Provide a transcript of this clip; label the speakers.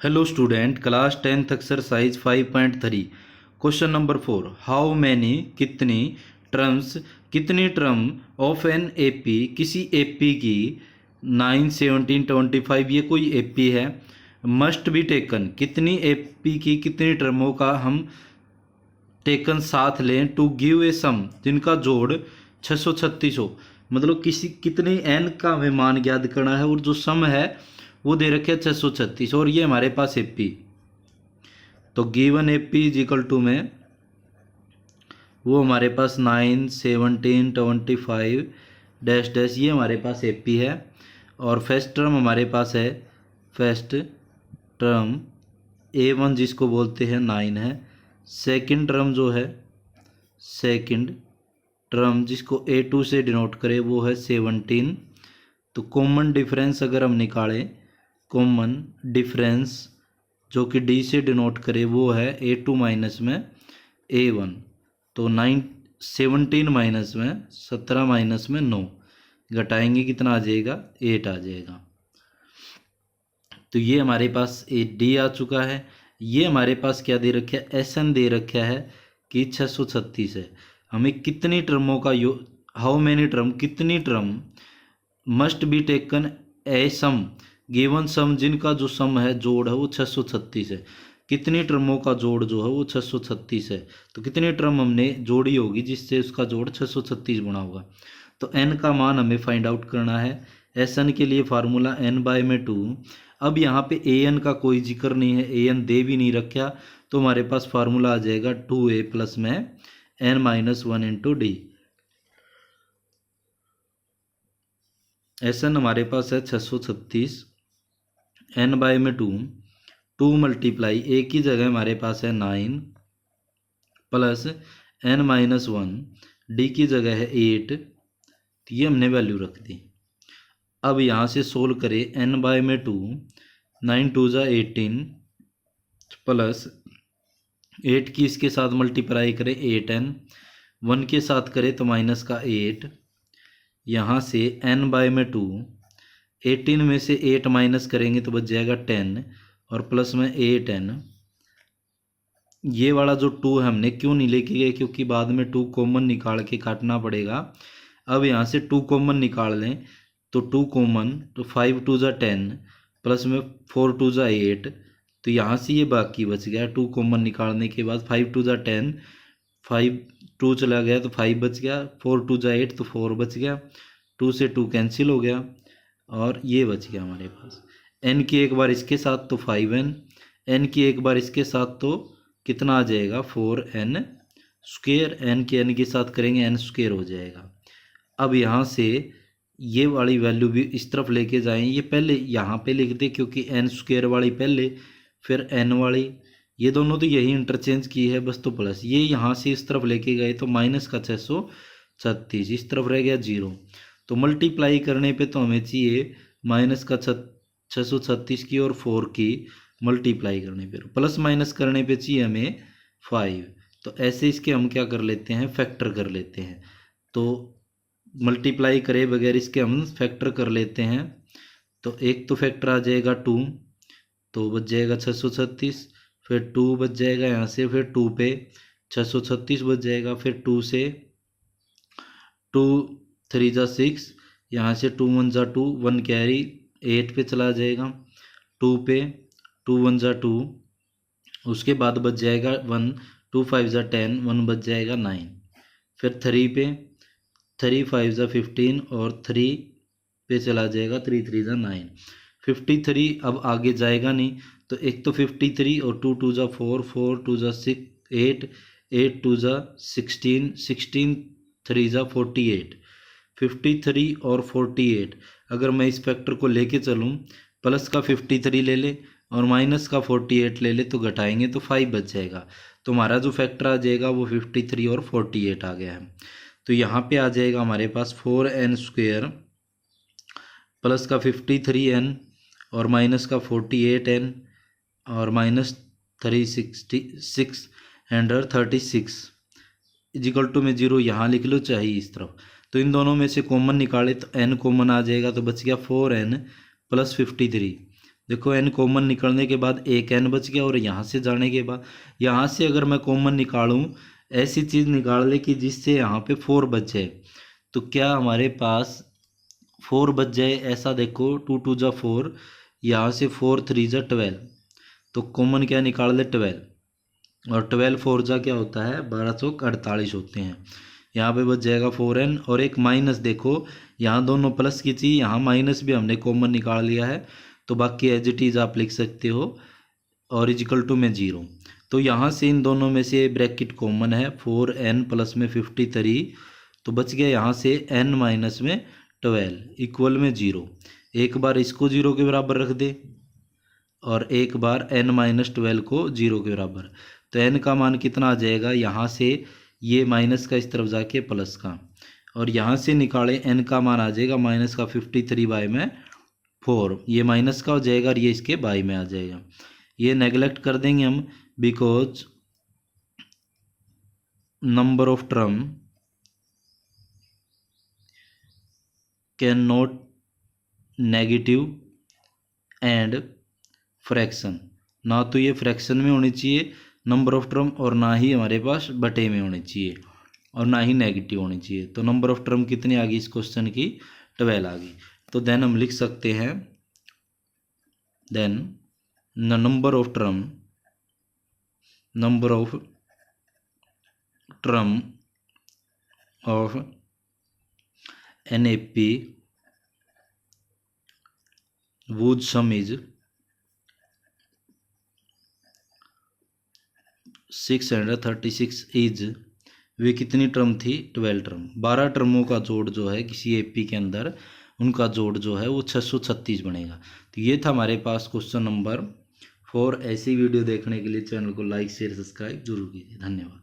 Speaker 1: Hello student, class 10th exercise 5.3 question number 4। How many कितनी terms कितनी term of an AP किसी AP की 9, 17, 25 ये कोई एपी है मस्ट बी टेकन कितनी एपी की कितनी टर्मों का हम टेकन साथ लें टू गिव ए सम जिनका जोड़ 636 हो। मतलब किसी कितने एन का हमें मान ज्ञात करना है और जो सम है वो दे रखे 636 और ये हमारे पास एपी। तो given AP is equal to में वो हमारे पास 9, 17, 25 डैश डैश ये हमारे पास एपी है। और फर्स्ट टर्म हमारे पास है फर्स्ट टर्म A1 जिसको बोलते हैं 9 है। सेकंड टर्म जो है सेकंड टर्म जिसको A2 से डिनोट करे वो है 17। तो कॉमन डिफरेंस अगर हम निकालें कॉमन डिफरेंस जो कि डी से डिनोट करे वो है A2 माइनस में A1। तो 17 माइनस में 17 माइनस में 9 घटाएंगे कितना आ जाएगा 8 आ जाएगा। तो ये हमारे पास डी आ चुका है। ये हमारे पास क्या दे रखा है SN दे रखा है कि 636 है। हमें कितनी टर्मों का हाउ मैनी टर्म कितनी term must be taken a sum given sum जिनका जो सम है जोड़ है वो 636 है। कितनी टर्मों का जोड़ जो है वो 636 है। तो कितनी टर्म हमने जोड़ी होगी जिससे उसका जोड़ 636 गुना होगा। तो n का मान हमें फाइंड आउट करना है। SN के लिए फार्मूला n/2। अब यहाँ पे an का कोई जिक्र नहीं है, an दे भी नहीं रखा, तो हमारे पास फार्मूला आ जाएगा 2a प्लस में n-1 इंटू डी। SN हमारे पास है 636 n/2 2 मल्टीप्लाई ए की जगह हमारे पास है 9 प्लस n-1 डी की जगह है 8। तो ये हमने वैल्यू रख दी। अब यहाँ से सोल्व करें n/2 9 2 ज़ा 18 प्लस 8 की इसके साथ मल्टीप्लाई करें 8n 1 के साथ करें तो माइनस का 8। यहाँ से n/2 18 में से 8 माइनस करेंगे तो बच जाएगा 10 और प्लस में 8n। ये वाला जो 2 हमने क्यों नहीं लेके गए क्योंकि बाद में 2 कॉमन निकाल के काटना पड़ेगा। अब यहाँ से 2 कॉमन निकाल लें तो 2 कॉमन तो 5 2 ज़ा 10 प्लस में 4 2 ज़ा 8। तो यहाँ से ये बाकी बच गया। 2 कॉमन निकालने के बाद 5 2 ज़ा 10 5 2 चला गया तो 5 बच गया। 4 2 ज़ा 8 तो 4 बच गया। 2 से 2 कैंसिल हो गया और ये बच गया हमारे पास। n की एक बार इसके साथ तो 5n n की एक बार इसके साथ तो कितना आ जाएगा 4n स्क्वेयर। n के n के साथ करेंगे n स्क्वेयर हो जाएगा। अब यहाँ से ये वाली वैल्यू भी इस तरफ लेके जाएं। ये पहले यहाँ पे लिख दे क्योंकि n स्क्वेयर वाली पहले फिर n वाली ये दोनों तो यही इंटरचेंज की है बस। तो प्लस ये यहाँ से इस तरफ लेके गए तो माइनस का 636 इस तरफ रह गया 0। तो मल्टीप्लाई करने पे तो हमें चाहिए माइनस का 636 की और 4 की मल्टीप्लाई करने पे प्लस माइनस करने पे चाहिए हमें 5। तो ऐसे इसके हम क्या कर लेते हैं फैक्टर कर लेते हैं। तो मल्टीप्लाई करे बगैर इसके हम फैक्टर कर लेते हैं। तो एक तो फैक्टर आ जाएगा 2 तो बच जाएगा 636 फिर 2 बच जाएगा यहाँ से फिर 2 पे 636 बच जाएगा फिर 2 से 2 3 ज़ा 6 यहाँ से 2 1 ज़ा 2 1 कैरी 8 पे चला जाएगा। 2 पे 2 1 ज़ा 2 उसके बाद बच जाएगा 1 2 5 ज़ा 10 1 बच जाएगा 9 फिर 3 पे 3 5 ज़ा 15 और 3 पे चला जाएगा 3 3 ज़ा 9 53। अब आगे जाएगा नहीं तो एक तो 53 और 2 2 ज़ा 4 4 2 ज़ा 6 8 8 2 ज़ा 16 16 3 ज़ा 48 53 और 48। अगर मैं इस फैक्टर को लेके चलूँ प्लस का 53 ले ले और माइनस का 48 ले ले तो घटाएंगे तो 5 बच जाएगा। तो हमारा जो फैक्टर आ जाएगा वो 53 और 48 आ गया है। तो यहाँ पे आ जाएगा हमारे पास 4n स्क्वेयर प्लस का 53n और माइनस का 48n और माइनस 636 इजिकल टू में 0 यहाँ लिख लो चाहे इस तरफ। तो इन दोनों में से कॉमन निकाले तो n कॉमन आ जाएगा तो बच गया 4n प्लस 53 देखो n कॉमन निकलने के बाद एक n बच गया, और यहाँ से जाने के बाद यहाँ से अगर मैं कॉमन निकालूं, ऐसी चीज़ निकाल ले कि जिससे यहाँ पे 4 बच जाए, तो क्या हमारे पास 4 बच जाए ऐसा। देखो 2 2 जा 4, यहाँ से 4 3 जा 12, तो कॉमन क्या निकाल ले 12, और 12 4 जा क्या होता है 12 चौक 48 होते हैं। यहाँ पे बच जाएगा 4n, और एक माइनस, देखो यहाँ दोनों प्लस की चीज़, यहाँ माइनस भी हमने कॉमन निकाल लिया है, तो बाकी एज इट इज़ आप लिख सकते हो और इजिकल टू में 0। तो यहाँ से इन दोनों में से ब्रैकेट कॉमन है, 4n प्लस में 53, तो बच गया यहाँ से n माइनस में 12 इक्वल में 0। एक बार इसको 0 के बराबर रख दे, और एक बार n माइनस 12 को 0 के बराबर, तो n का मान कितना आ जाएगा, यहाँ से ये माइनस का इस तरफ जाके प्लस का, और यहाँ से निकाले n का मान आ जाएगा माइनस का 53 बाई में 4, ये माइनस का हो जाएगा और ये इसके बाई में आ जाएगा। ये नेगलेक्ट कर देंगे हम, because number of term can not negative and fraction, ना तो ये फ्रैक्शन में होनी चाहिए नंबर ऑफ टर्म, और ना ही हमारे पास बटे में होनी चाहिए, और ना ही नेगेटिव होनी चाहिए। तो नंबर ऑफ टर्म कितनी आ गई इस क्वेश्चन की, 12 आ गई। तो देन हम लिख सकते हैं, then the number of term of NAP whose sum is 636 is, वे कितनी टर्म थी 12 टर्म। 12 टर्मों का जोड़ जो है किसी एपी के अंदर, उनका जोड़ जो है वो 636 बनेगा। तो ये था हमारे पास क्वेश्चन नंबर 4। ऐसी वीडियो देखने के लिए चैनल को लाइक शेयर सब्सक्राइब जरूर कीजिए। धन्यवाद।